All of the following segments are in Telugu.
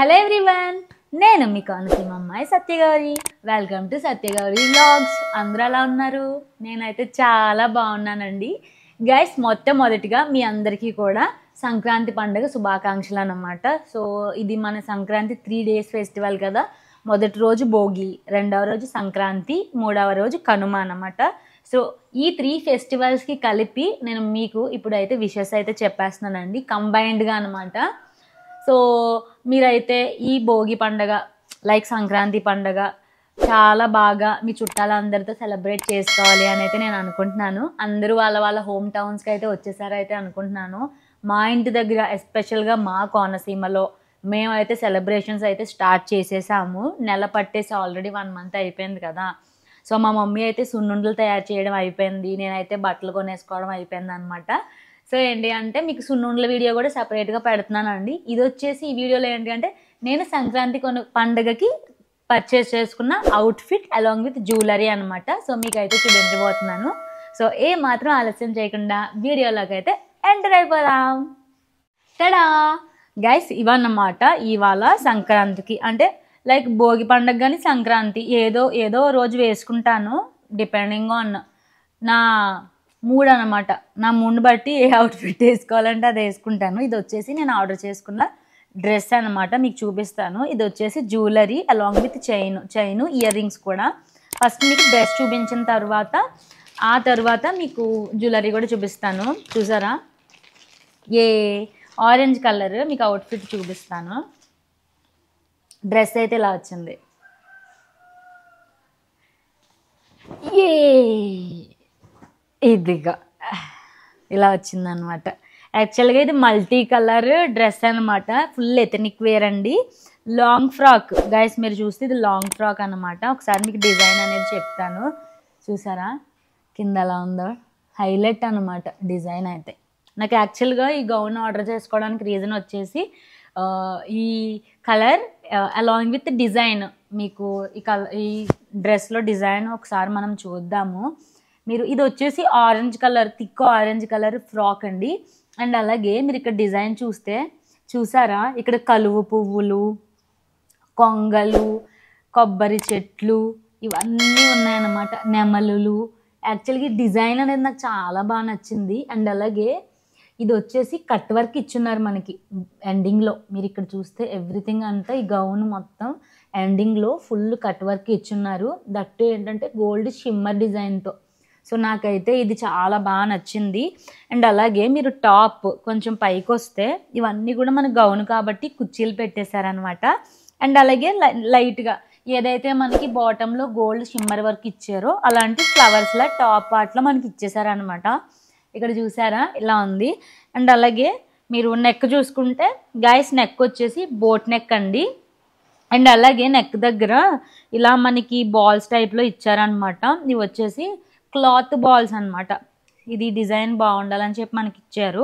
హలో ఎవ్రీవన్, నేను మీ కానుసీమ అమ్మాయి Satyagowri. Welcome to Satyagowri vlogs. అందరూ ఎలా ఉన్నారు? నేనైతే చాలా బాగున్నానండి గైస్. మొట్టమొదటిగా మీ అందరికీ కూడా సంక్రాంతి పండుగ శుభాకాంక్షలు అన్నమాట. సో ఇది మన సంక్రాంతి 3 days ఫెస్టివల్ కదా. మొదటి రోజు భోగి, రెండవ రోజు సంక్రాంతి, మూడవ రోజు కనుమ అన్నమాట. సో ఈ 3 ఫెస్టివల్స్కి కలిపి నేను మీకు ఇప్పుడైతే విషెస్ అయితే చెప్పేస్తున్నానండి, కంబైన్డ్గా అనమాట. సో మీరైతే ఈ భోగి పండగ లైక్ సంక్రాంతి పండగ చాలా బాగా మీ చుట్టాలందరితో సెలబ్రేట్ చేసుకోవాలి అని అయితే నేను అనుకుంటున్నాను. అందరూ వాళ్ళ హోమ్ టౌన్స్కి అయితే వచ్చేసారైతే అనుకుంటున్నాను. మా ఇంటి దగ్గర ఎస్పెషల్గా మా కోనసీమలో మేమైతే సెలబ్రేషన్స్ అయితే స్టార్ట్ చేసేసాము. నెల పట్టేసి ఆల్రెడీ 1 month అయిపోయింది కదా. సో మా మమ్మీ అయితే సున్నుండలు తయారు చేయడం అయిపోయింది, నేనైతే బట్టలు కొనేసుకోవడం అయిపోయింది అనమాట. సో ఏంటి అంటే మీకు సున్నుండల వీడియో కూడా సపరేట్గా పెడుతున్నానండి. ఇది వచ్చేసి ఈ వీడియోలో ఏంటి అంటే నేను సంక్రాంతి పండుగకి పర్చేస్ చేసుకున్న అవుట్ఫిట్ అలాంగ్ విత్ జ్యువెలరీ అనమాట. సో మీకు అయితే చూపించబోతున్నాను. సో ఏ మాత్రం ఆలస్యం చేయకుండా వీడియోలోకి అయితే ఎంటర్ అయిపోదాం. టడా గైస్, ఇవన్నమాట ఇవాళ సంక్రాంతికి అంటే లైక్ భోగి పండుగ కానీ సంక్రాంతి ఏదో రోజు వేసుకుంటాను, డిపెండింగ్ ఆన్ నా మూడ్ అనమాట. నా మూడ్ని బట్టి ఏ అవుట్ఫిట్ వేసుకోవాలంటే అది వేసుకుంటాను. ఇది వచ్చేసి నేను ఆర్డర్ చేసుకున్న డ్రెస్ అనమాట, మీకు చూపిస్తాను. ఇది వచ్చేసి jewellery along with chain ear rings కూడా. ఫస్ట్ మీకు డ్రెస్ చూపించిన తర్వాత మీకు జ్యువెలరీ కూడా చూపిస్తాను. చూసారా, ఆరెంజ్ కలర్ మీకు అవుట్ఫిట్ చూపిస్తాను. డ్రెస్ అయితే ఇలా వచ్చింది. ఇదిగా ఇలా వచ్చిందనమాట. యాక్చువల్గా ఇది మల్టీ కలర్ డ్రెస్ అనమాట, ఫుల్ ఎథనిక్ వేర్ అండి. లాంగ్ ఫ్రాక్ గైస్, మీరు చూస్తే ఇది లాంగ్ ఫ్రాక్ అనమాట. ఒకసారి మీకు డిజైన్ అనేది చెప్తాను. చూసారా కింద ఎలా ఉందో, హైలైట్ అనమాట డిజైన్ అయితే. నాకు యాక్చువల్గా ఈ గౌన్ ఆర్డర్ చేసుకోవడానికి రీజన్ వచ్చేసి ఈ కలర్ అలాంగ్ విత్ డిజైన్. మీకు ఈ డ్రెస్లో డిజైన్ ఒకసారి మనం చూద్దాము. ఇది వచ్చేసి orange colour, thick orange colour frock అండి. అండ్ అలాగే మీరు ఇక్కడ డిజైన్ చూసారా, ఇక్కడ కలువ పువ్వులు, కొంగలు, కొబ్బరి చెట్లు ఇవన్నీ ఉన్నాయన్నమాట, నెమలులు. యాక్చువల్గా డిజైన్ అనేది నాకు చాలా బాగా నచ్చింది. అండ్ అలాగే ఇది వచ్చేసి కట్ వర్క్ ఇచ్చున్నారు మనకి ఎండింగ్లో. మీరు ఇక్కడ చూస్తే ఎవ్రీథింగ్ అంతా ఈ గౌన్ మొత్తం ఎండింగ్లో ఫుల్ కట్ వర్క్ ఇచ్చున్నారు. దట్టు ఏంటంటే గోల్డ్ షిమ్మర్ డిజైన్తో. సో నాకైతే ఇది చాలా బాగా నచ్చింది. అండ్ అలాగే మీరు టాప్ కొంచెం పైకి వస్తే ఇవన్నీ కూడా మన గౌన్ కాబట్టి కుర్చీలు పెట్టేశారనమాట. అండ్ అలాగే లైట్గా ఏదైతే మనకి బాటంలో గోల్డ్ షిమ్మర్ వర్క్ ఇచ్చారో అలాంటి ఫ్లవర్స్లా టాప్ పార్ట్లో మనకి ఇచ్చేసారనమాట. ఇక్కడ చూసారా ఇలా ఉంది. అండ్ అలాగే మీరు నెక్ చూసుకుంటే గైస్, నెక్ వచ్చేసి బోట్ నెక్ అండి. అండ్ అలాగే నెక్ దగ్గర ఇలా మనకి బాల్స్ టైప్లో ఇచ్చారనమాట. ఇవి వచ్చేసి క్లాత్ బాల్స్ అనమాట. ఇది డిజైన్ బాగుండాలని చెప్పి మనకి ఇచ్చారు.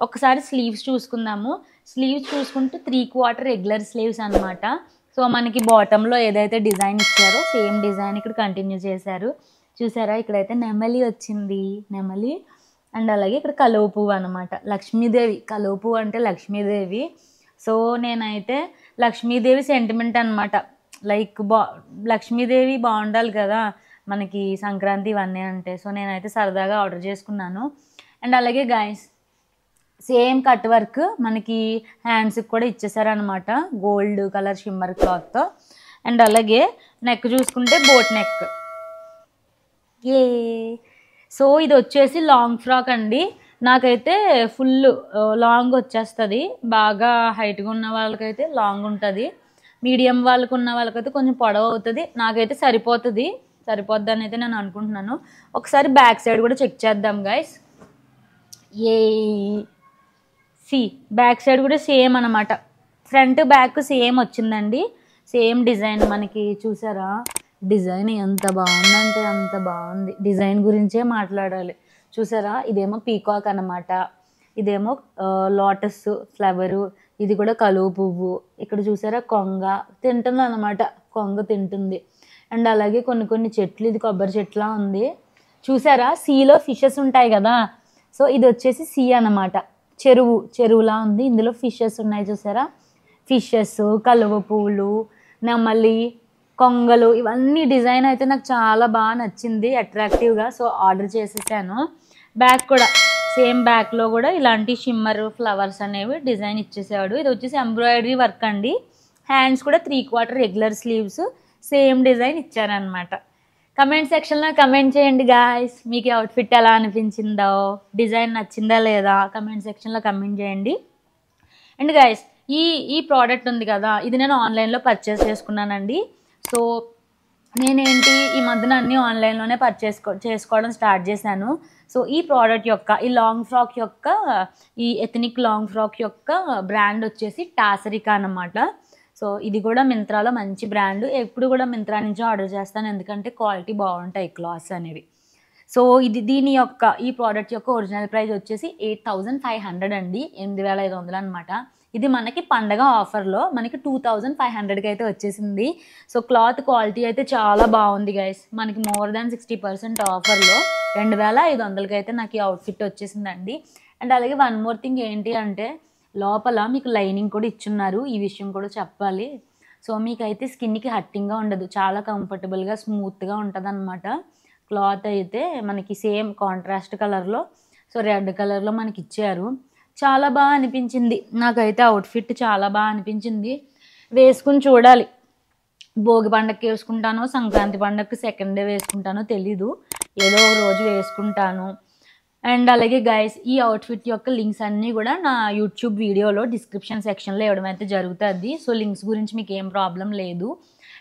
ఒకసారి స్లీవ్స్ చూసుకుందాము. స్లీవ్స్ చూసుకుంటే 3/4 రెగ్యులర్ స్లీవ్స్ అనమాట. సో మనకి బాటంలో ఏదైతే డిజైన్ ఇచ్చారో సేమ్ డిజైన్ ఇక్కడ కంటిన్యూ చేశారు. చూసారా, ఇక్కడైతే నెమలి వచ్చింది, నెమలి. అండ్ అలాగే ఇక్కడ కలువ పువ్వు అనమాట, లక్ష్మీదేవి. కలువ పువ్వు అంటే లక్ష్మీదేవి. సో నేనైతే లక్ష్మీదేవి సెంటిమెంట్ అనమాట. లైక్ లక్ష్మీదేవి బాగుండాలి కదా మనకి సంక్రాంతి ఇవన్నీ అంటే. సో నేనైతే సరదాగా ఆర్డర్ చేసుకున్నాను. అండ్ అలాగే గైస్, సేమ్ కట్ వర్క్ మనకి హ్యాండ్స్కి కూడా ఇచ్చేసారనమాట, గోల్డ్ కలర్ షిమ్మర్ క్లాత్తో. అండ్ అలాగే నెక్ చూసుకుంటే బోట్ నెక్. సో ఇది వచ్చేసి లాంగ్ ఫ్రాక్ అండి. నాకైతే ఫుల్ లాంగ్ వచ్చేస్తుంది. బాగా హైట్గా ఉన్న వాళ్ళకైతే లాంగ్ ఉంటుంది, మీడియం వాళ్ళకు ఉన్న వాళ్ళకైతే కొంచెం పొడవు అవుతుంది. నాకైతే సరిపోద్ది అని అయితే నేను అనుకుంటున్నాను. ఒకసారి బ్యాక్ సైడ్ కూడా చెక్ చేద్దాం గైస్. బ్యాక్ సైడ్ కూడా సేమ్ అనమాట, ఫ్రంట్ బ్యాక్ సేమ్ వచ్చిందండి, సేమ్ డిజైన్ మనకి. చూసారా డిజైన్ ఎంత బాగుందంటే అంత బాగుంది. డిజైన్ గురించే మాట్లాడాలి. చూసారా, ఇదేమో పీకాక్ అనమాట, ఇదేమో లోటస్ ఫ్లవరు, ఇది కూడా కలువ పువ్వు. ఇక్కడ చూసారా కొంగ తింటుంది అనమాట, కొంగ తింటుంది. అండ్ అలాగే కొన్ని చెట్లు, ఇది కొబ్బరి చెట్లా ఉంది. చూసారా, సీలో ఫిషెస్ ఉంటాయి కదా. సో ఇది వచ్చేసి సీ అనమాట, చెరువులా ఉంది. ఇందులో ఫిషెస్ ఉన్నాయి చూసారా. ఫిషెస్, కలువ పువ్వులు, నెమలి, కొంగలు ఇవన్నీ డిజైన్ అయితే నాకు చాలా బాగా నచ్చింది అట్రాక్టివ్గా. సో ఆర్డర్ చేసేసాను. బ్యాక్ కూడా సేమ్ బ్యాక్లో కూడా ఇలాంటి షిమ్మర్ ఫ్లవర్స్ అనేవి డిజైన్ ఇచ్చేసాడు. ఇది వచ్చేసి ఎంబ్రాయిడరీ వర్క్ అండి. హ్యాండ్స్ కూడా 3/4 రెగ్యులర్ స్లీవ్స్ సేమ్ డిజైన్ ఇచ్చారనమాట. కమెంట్ సెక్షన్లో కమెంట్ చేయండి గాయ్స్, మీకు ఈ అవుట్ఫిట్ ఎలా అనిపించిందో, డిజైన్ నచ్చిందా లేదా కమెంట్ సెక్షన్లో కమెంట్ చేయండి. అండ్ గాయ్స్ ఈ ప్రోడక్ట్ ఉంది కదా, ఇది నేను ఆన్లైన్లో పర్చేస్ చేసుకున్నానండి. సో నేనేంటి ఈ మధ్యన అన్నీ ఆన్లైన్లోనే చేసుకోవడం స్టార్ట్ చేశాను. సో ఈ ప్రోడక్ట్ యొక్క ఈ లాంగ్ ఫ్రాక్ యొక్క ఈ ఎథనిక్ లాంగ్ ఫ్రాక్ యొక్క బ్రాండ్ వచ్చేసి టాసరికా అన్నమాట. సో ఇది కూడా మింత్రాలో మంచి బ్రాండ్. ఎప్పుడు కూడా మింత్రా నుంచి ఆర్డర్ చేస్తాను, ఎందుకంటే క్వాలిటీ బాగుంటాయి క్లాత్స్ అనేవి. సో దీని యొక్క ఈ ప్రోడక్ట్ యొక్క ఒరిజినల్ ప్రైస్ వచ్చేసి 8,500 అండి, 8,500 అనమాట. ఇది మనకి పండగ ఆఫర్లో మనకి 2,500కి అయితే వచ్చేసింది. సో క్లాత్ క్వాలిటీ అయితే చాలా బాగుంది గైస్. మనకి మోర్ దాన్ 60% ఆఫర్లో 2,500కి అయితే నాకు ఈ అవుట్ఫిట్ వచ్చేసిందండి. అండ్ అలాగే వన్ మోర్ థింగ్ ఏంటి అంటే లోపల మీకు లైనింగ్ కూడా ఇచ్చున్నారు, ఈ విషయం కూడా చెప్పాలి. సో మీకైతే స్కిన్కి హట్టింగ్గా ఉండదు, చాలా కంఫర్టబుల్గా స్మూత్గా ఉంటుంది అనమాట. క్లాత్ అయితే మనకి సేమ్ కాంట్రాస్ట్ కలర్లో, సో రెడ్ కలర్లో మనకి ఇచ్చారు. చాలా బాగా అనిపించింది నాకైతే అవుట్ఫిట్, చాలా బాగా అనిపించింది. వేసుకుని చూడాలి, భోగి పండగకి వేసుకుంటానో సంక్రాంతి పండగకి సెకండ్ డే వేసుకుంటానో తెలీదు, ఏదో ఒక రోజు వేసుకుంటాను. అండ్ అలాగే గైస్ ఈ అవుట్ఫిట్ యొక్క లింక్స్ అన్నీ కూడా నా యూట్యూబ్ వీడియోలో డిస్క్రిప్షన్ సెక్షన్లో ఇవ్వడం అయితే జరుగుతుంది. సో లింక్స్ గురించి మీకు ఏం ప్రాబ్లం లేదు.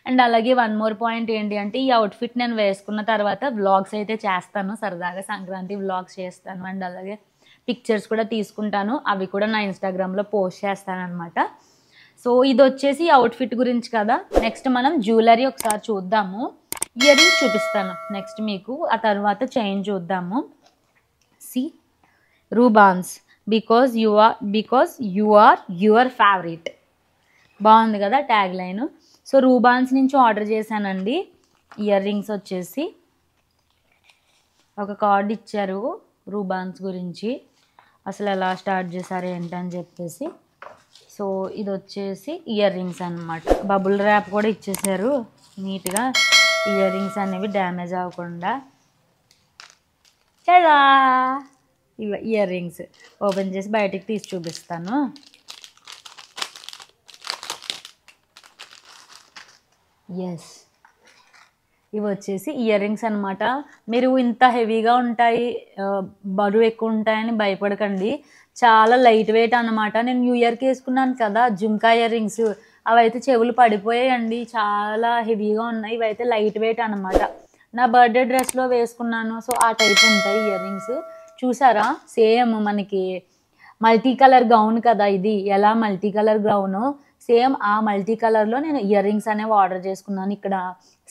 అండ్ అలాగే వన్ మోర్ పాయింట్ ఏంటి అంటే ఈ అవుట్ఫిట్ నేను వేసుకున్న తర్వాత వ్లాగ్స్ అయితే చేస్తాను, సరదాగా సంక్రాంతి వ్లాగ్స్ చేస్తాను. అండ్ అలాగే పిక్చర్స్ కూడా తీసుకుంటాను, అవి కూడా నా ఇన్స్టాగ్రామ్లో పోస్ట్ చేస్తాను అనమాట. సో ఇది వచ్చేసి అవుట్ఫిట్ గురించి కదా. నెక్స్ట్ మనం జ్యువెలరీ ఒకసారి చూద్దాము. ఇయర్ రింగ్స్ చూపిస్తాను నెక్స్ట్ మీకు, ఆ తర్వాత చైన్ చూద్దాము. See Rubans because you are your favourite, బాగుంది కదా ట్యాగ్ లైన్. సో రూబాన్స్ నుంచి ఆర్డర్ చేశానండి. ఇయర్ రింగ్స్ వచ్చేసి ఒక కార్డ్ ఇచ్చారు రూబాన్స్ గురించి, అసలు ఎలా స్టార్ట్ చేశారు ఏంటని చెప్పేసి. సో ఇది వచ్చేసి ఇయర్ రింగ్స్ అనమాట. బబుల్ ర్యాప్ కూడా ఇచ్చేసారు నీట్గా, ఇయర్ రింగ్స్ అనేవి డ్యామేజ్ అవ్వకుండా. కదా ఇయర్ రింగ్స్ ఓపెన్ చేసి బయటికి తీసి చూపిస్తాను. ఎస్, ఇవి వచ్చేసి ఇయర్ రింగ్స్ అనమాట. మీరు ఇంత హెవీగా ఉంటాయి, బరువు ఎక్కువ ఉంటాయని భయపడకండి, చాలా లైట్ వెయిట్ అనమాట. నేను న్యూ ఇయర్కి వేసుకున్నాను కదా జుంకా ఇయర్ రింగ్స్, అవి అయితే చెవులు పడిపోయాయండి, చాలా హెవీగా ఉన్నాయి. ఇవి అయితే లైట్ వెయిట్ అనమాట. నా బర్త్డే డ్రెస్లో వేసుకున్నాను, సో ఆ టైప్ ఉంటాయి ఇయర్ రింగ్స్. చూసారా సేమ్ మనకి మల్టీ కలర్ గౌన్ కదా ఇది, ఎలా మల్టీ కలర్ గౌను సేమ్ ఆ మల్టీ కలర్లో నేను ఇయర్ రింగ్స్ అనేవి ఆర్డర్ చేసుకున్నాను. ఇక్కడ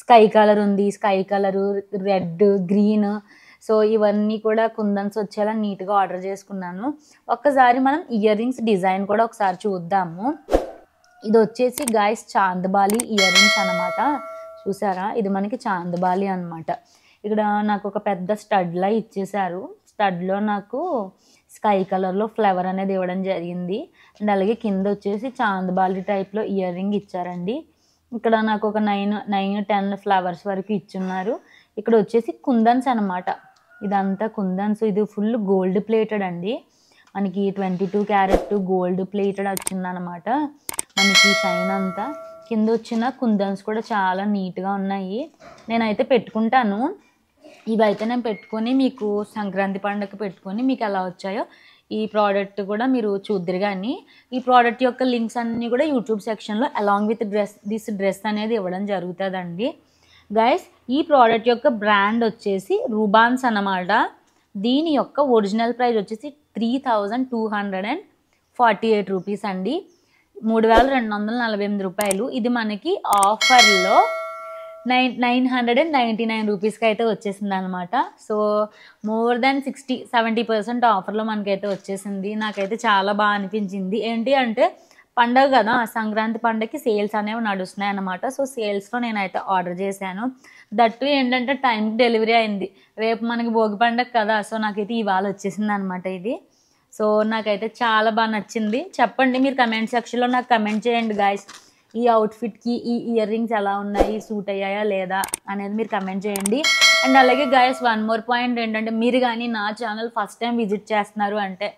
స్కై కలర్ ఉంది, sky colour, red, green, so ఇవన్నీ కూడా కుందన్స్ వచ్చేలా నీట్గా ఆర్డర్ చేసుకున్నాను. ఒక్కసారి మనం ఇయర్ రింగ్స్ డిజైన్ కూడా ఒకసారి చూద్దాము. ఇది వచ్చేసి గాయస్ చాందబాలి ఇయర్ రింగ్స్ అనమాట. చూసారా ఇది మనకి చాందబాలి అనమాట. ఇక్కడ నాకు ఒక పెద్ద స్టడ్లా ఇచ్చేసారు, స్టడ్లో నాకు స్కై కలర్లో ఫ్లవర్ అనేది ఇవ్వడం జరిగింది. అండ్ అలాగే కింద వచ్చేసి చాందబాలి టైప్లో ఇయర్ రింగ్ ఇచ్చారండి. ఇక్కడ నాకు ఒక 9-10 ఫ్లవర్స్ వరకు ఇచ్చున్నారు. ఇక్కడ వచ్చేసి కుందన్స్ అనమాట, ఇదంతా కుందన్స్. ఇది ఫుల్ గోల్డ్ ప్లేటెడ్ అండి, మనకి 22 క్యారెట్ గోల్డ్ ప్లేటెడ్ వచ్చిందనమాట మనకి షైన్ అంతా. కింద వచ్చిన కుందన్స్ కూడా చాలా నీట్గా ఉన్నాయి, నేనైతే పెట్టుకుంటాను. ఇవైతే నేను పెట్టుకొని మీకు సంక్రాంతి పండుగ పెట్టుకొని మీకు ఎలా వచ్చాయో ఈ ప్రోడక్ట్ కూడా మీరు చూద్దరు. కానీ ఈ ప్రోడక్ట్ యొక్క లింక్స్ అన్నీ కూడా యూట్యూబ్ సెక్షన్లో అలాంగ్ విత్ దిస్ డ్రెస్ అనేది ఇవ్వడం జరుగుతుందండి. గైస్ ఈ ప్రోడక్ట్ యొక్క బ్రాండ్ వచ్చేసి రూబాన్స్ అన్నమాట. దీని యొక్క ఒరిజినల్ ప్రైస్ వచ్చేసి 3,248 రూపీస్ అండి, 3,248 రూపాయలు. ఇది మనకి ఆఫర్లో 999 రూపీస్కి అయితే వచ్చేసింది అనమాట. సో మోర్ దాన్ 60-70% ఆఫర్లో మనకైతే వచ్చేసింది. నాకైతే చాలా బాగా అనిపించింది. ఏంటి అంటే పండగ కదా, సంక్రాంతి పండగకి సేల్స్ అనేవి నడుస్తున్నాయి అన్నమాట. సో సేల్స్లో నేనైతే ఆర్డర్ చేశాను. దట్టు ఏంటంటే టైంకి డెలివరీ అయింది. రేపు మనకి భోగి పండగ కదా, సో నాకైతే ఇవాళ వచ్చేసింది అనమాట ఇది. సో నాకైతే చాలా బాగా నచ్చింది. చెప్పండి, మీరు కమెంట్ సెక్షన్లో నాకు కమెంట్ చేయండి గాయస్, ఈ అవుట్ఫిట్కి ఈ ఇయర్ రింగ్స్ ఎలా ఉన్నాయి, సూట్ అయ్యాయా లేదా అనేది మీరు కమెంట్ చేయండి. అండ్ అలాగే గాయస్ వన్ మోర్ పాయింట్ ఏంటంటే, మీరు కానీ నా ఛానల్ ఫస్ట్ టైం విజిట్ చేస్తున్నారు అంటే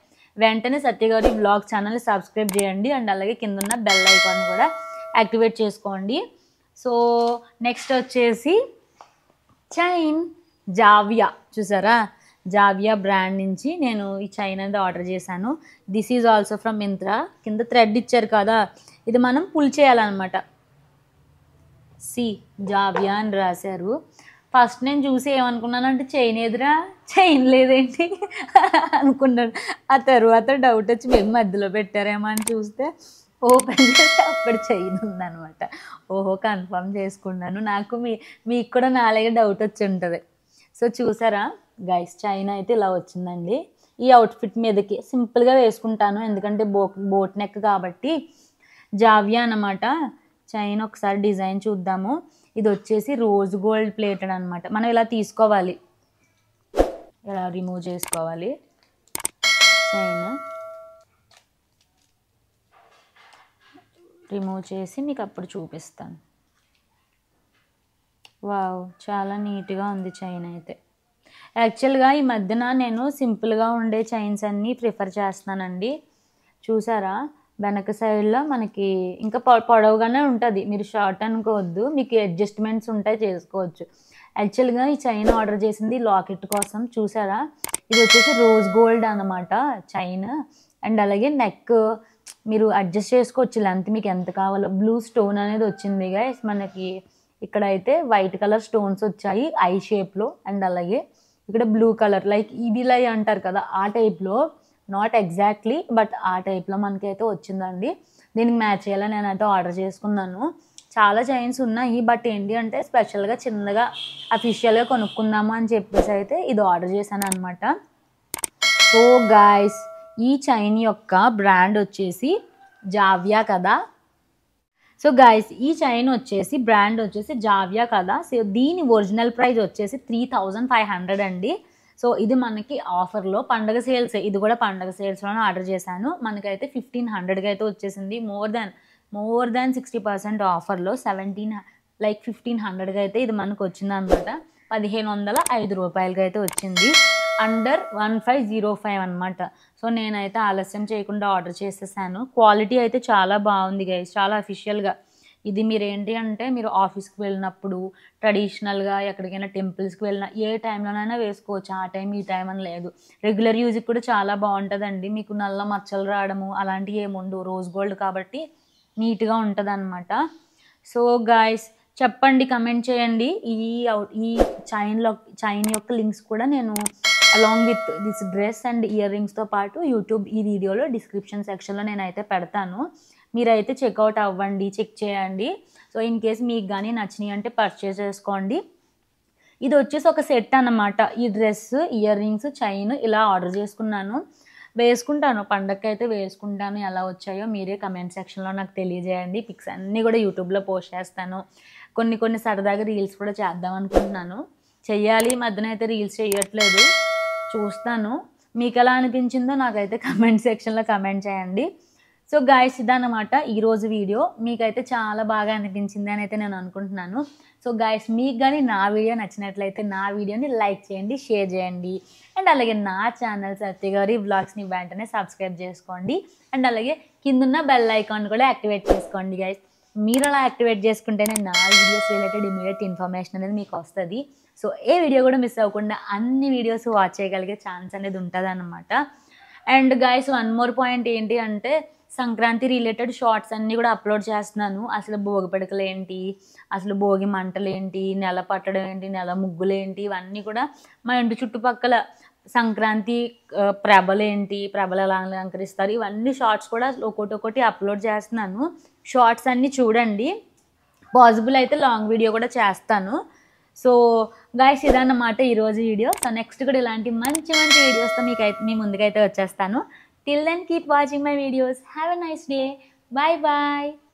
వెంటనే సత్యగౌరి వ్లాగ్ ఛానల్ని సబ్స్క్రైబ్ చేయండి. అండ్ అలాగే కింద ఉన్న బెల్ ఐకాన్ కూడా యాక్టివేట్ చేసుకోండి. సో నెక్స్ట్ వచ్చేసి చైన్ జావియా, చూసారా, జావియా బ్రాండ్ నుంచి నేను ఈ చైన్ అనేది ఆర్డర్ చేశాను. This is also from Myntra. కింద థ్రెడ్ ఇచ్చారు కదా, ఇది మనం పుల్ చేయాలన్నమాట. జావియా అని రాశారు. ఫస్ట్ నేను చూసి ఏమనుకున్నానంటే చైన్ ఎదురా, చైన్ లేదేంటి అనుకున్నాను. ఆ తర్వాత డౌట్ వచ్చి మేము మధ్యలో పెట్టారేమో అని చూస్తే ఓపెన్ చేస్తే అప్పుడు చైన్ ఉందన్నమాట. ఓహో, కన్ఫర్మ్ చేసుకున్నాను. మీకు కూడా నాలాగే డౌట్ వచ్చి ఉంటుంది. సో చూసారా గైస్, చైన్ అయితే ఇలా వచ్చిందండి. ఈ అవుట్ఫిట్ మీదకి సింపుల్గా వేసుకుంటాను, ఎందుకంటే బోట్ నెక్ కాబట్టి. జావియా అన్నమాట చైన్. ఒకసారి డిజైన్ చూద్దాము. ఇది వచ్చేసి రోజ్ గోల్డ్ ప్లేటెడ్ అనమాట. మనం ఇలా తీసుకోవాలి, ఇలా రిమూవ్ చేసుకోవాలి చైన్. రిమూవ్ చేసి మీకు అప్పుడు చూపిస్తాను. వావ్, చాలా నీట్గా ఉంది చైన్ అయితే. యాక్చువల్గా ఈ మధ్యన నేను సింపుల్గా ఉండే చైన్స్ అన్నీ ప్రిఫర్ చేస్తున్నానండి. చూసారా, వెనక సైడ్లో మనకి ఇంకా పొడవుగానే ఉంటుంది. మీరు షార్ట్ అనుకోవద్దు, మీకు అడ్జస్ట్మెంట్స్ ఉంటాయి, చేసుకోవచ్చు. యాక్చువల్గా ఈ చైన్ ఆర్డర్ చేసింది లాకెట్ కోసం. చూసారా, ఇది వచ్చేసి రోజ్ గోల్డ్ అన్నమాట చైన్. అండ్ అలాగే నెక్ మీరు అడ్జస్ట్ చేసుకోవచ్చు, లెంత్ మీకు ఎంత కావాలో. బ్లూ స్టోన్ అనేది వచ్చింది గైస్ మనకి. ఇక్కడ అయితే వైట్ కలర్ స్టోన్స్ వచ్చాయి ఐ షేప్లో. అండ్ అలాగే ఇక్కడ బ్లూ కలర్, లైక్ ఇవిలై అంటారు కదా ఆ టైప్లో, నాట్ ఎగ్జాక్ట్లీ బట్ ఆ టైప్లో మనకైతే వచ్చిందండి. దీనికి మ్యాచ్ అయ్యేలా నేనైతే ఆర్డర్ చేసుకున్నాను. చాలా చైన్స్ ఉన్నాయి, బట్ ఏంటి అంటే స్పెషల్గా చిన్నగా అఫీషియల్గా కొనుక్కుందాము అని చెప్పేసి అయితే ఇది ఆర్డర్ చేశాను అనమాట. సో గాయస్, ఈ చైన్ యొక్క బ్రాండ్ వచ్చేసి జావియా కదా. సో గాయస్, ఈ చైన్ వచ్చేసి బ్రాండ్ వచ్చేసి జావియా కదా. సో దీని ఒరిజినల్ ప్రైస్ వచ్చేసి 3500 అండి. సో ఇది మనకి ఆఫర్లో పండగ సేల్స్, ఇది కూడా పండగ సేల్స్లోనే ఆర్డర్ చేశాను. మనకైతే 1500కి అయితే వచ్చేసింది. మోర్ దాన్ 60% ఆఫర్లో 1500కి అయితే ఇది మనకు వచ్చింది అనమాట. 1505 రూపాయలకి అయితే వచ్చింది. అండర్ 1505 అనమాట. సో నేనైతే ఆలస్యం చేయకుండా ఆర్డర్ చేసేసాను. క్వాలిటీ అయితే చాలా బాగుంది గైస్, చాలా అఫీషియల్గా. ఇది మీరు ఏంటి అంటే మీరు ఆఫీస్కి వెళ్ళినప్పుడు, ట్రెడిషనల్గా ఎక్కడికైనా టెంపుల్స్కి వెళ్ళినా ఏ టైంలోనైనా వేసుకోవచ్చు. ఆ టైం ఈ టైం అని లేదు. రెగ్యులర్ యూజ్కి కూడా చాలా బాగుంటుందండి. మీకు నల్ల మచ్చలు రావడము అలాంటివి ఏముండవు, రోజ్ గోల్డ్ కాబట్టి నీట్గా ఉంటుంది అనమాట. సో గాయస్, చెప్పండి, కమెంట్ చేయండి. ఈ చైన్ యొక్క లింక్స్ కూడా నేను along with this dress and ear రింగ్స్తో పాటు యూట్యూబ్ ఈ వీడియోలో డిస్క్రిప్షన్ సెక్షన్లో నేనైతే పెడతాను. మీరైతే చెక్అవుట్ అవ్వండి, చెక్ చేయండి. సో ఇన్ కేస్ మీకు కానీ నచ్చినాయి అంటే పర్చేస్ చేసుకోండి. ఇది వచ్చేసి ఒక సెట్ అన్నమాట. ఈ డ్రెస్, ఇయర్ రింగ్స్, చైన్ ఇలా ఆర్డర్ చేసుకున్నాను. వేసుకుంటాను, పండగకి అయితే వేసుకుంటాను. ఎలా వచ్చాయో మీరే కమెంట్ సెక్షన్లో నాకు తెలియజేయండి. పిక్స్ అన్నీ కూడా యూట్యూబ్లో పోస్ట్ చేస్తాను. కొన్ని సరదాగా రీల్స్ కూడా చేద్దాం అనుకుంటున్నాను. చెయ్యాలి, మధ్యన అయితే రీల్స్ చేయట్లేదు, చూస్తాను. మీకు ఎలా అనిపించిందో నాకైతే కమెంట్ సెక్షన్లో కమెంట్ చేయండి. సో గాయస్, ఇదన్నమాట ఈరోజు వీడియో. మీకైతే చాలా బాగా అనిపించింది అని అయితే నేను అనుకుంటున్నాను. సో గాయస్, మీకు కానీ నా వీడియో నచ్చినట్లయితే నా వీడియోని లైక్ చేయండి, షేర్ చేయండి. అండ్ అలాగే నా ఛానల్ సత్యగౌరి వ్లాగ్స్ని వెంటనే సబ్స్క్రైబ్ చేసుకోండి. అండ్ అలాగే కిందున్న బెల్ ఐకాన్ కూడా యాక్టివేట్ చేసుకోండి గైస్. మీరు అలా యాక్టివేట్ చేసుకుంటేనే నా వీడియోస్ రిలేటెడ్ ఇమీడియట్ ఇన్ఫర్మేషన్ అనేది మీకు వస్తుంది. సో ఏ వీడియో కూడా మిస్ అవ్వకుండా అన్ని వీడియోస్ వాచ్ చేయగలిగే ఛాన్స్ అనేది ఉంటుంది అన్నమాట. And guys, one more point ఏంటి అంటే సంక్రాంతి రిలేటెడ్ షార్ట్స్ అన్నీ కూడా అప్లోడ్ చేస్తున్నాను. అసలు భోగి పిడకలు ఏంటి, అసలు భోగి మంటలు ఏంటి, నెల పట్టడం ఏంటి, నెల ముగ్గులు ఏంటి, ఇవన్నీ కూడా మా ఇంటి చుట్టుపక్కల సంక్రాంతి ప్రభలు ఏంటి, ప్రభలు ఎలా అలంకరిస్తారు, ఇవన్నీ షార్ట్స్ కూడా ఒకటి అప్లోడ్ చేస్తున్నాను. షార్ట్స్ అన్నీ చూడండి. పాసిబుల్ అయితే లాంగ్ వీడియో కూడా చేస్తాను. సో గైస్, ఇదన్నమాట ఈరోజు వీడియో. సో నెక్స్ట్ కూడా ఇలాంటి మంచి వీడియోస్తో మీ ముందుకైతే వచ్చేస్తాను. Till then, keep watching my videos. Have a nice day. Bye bye.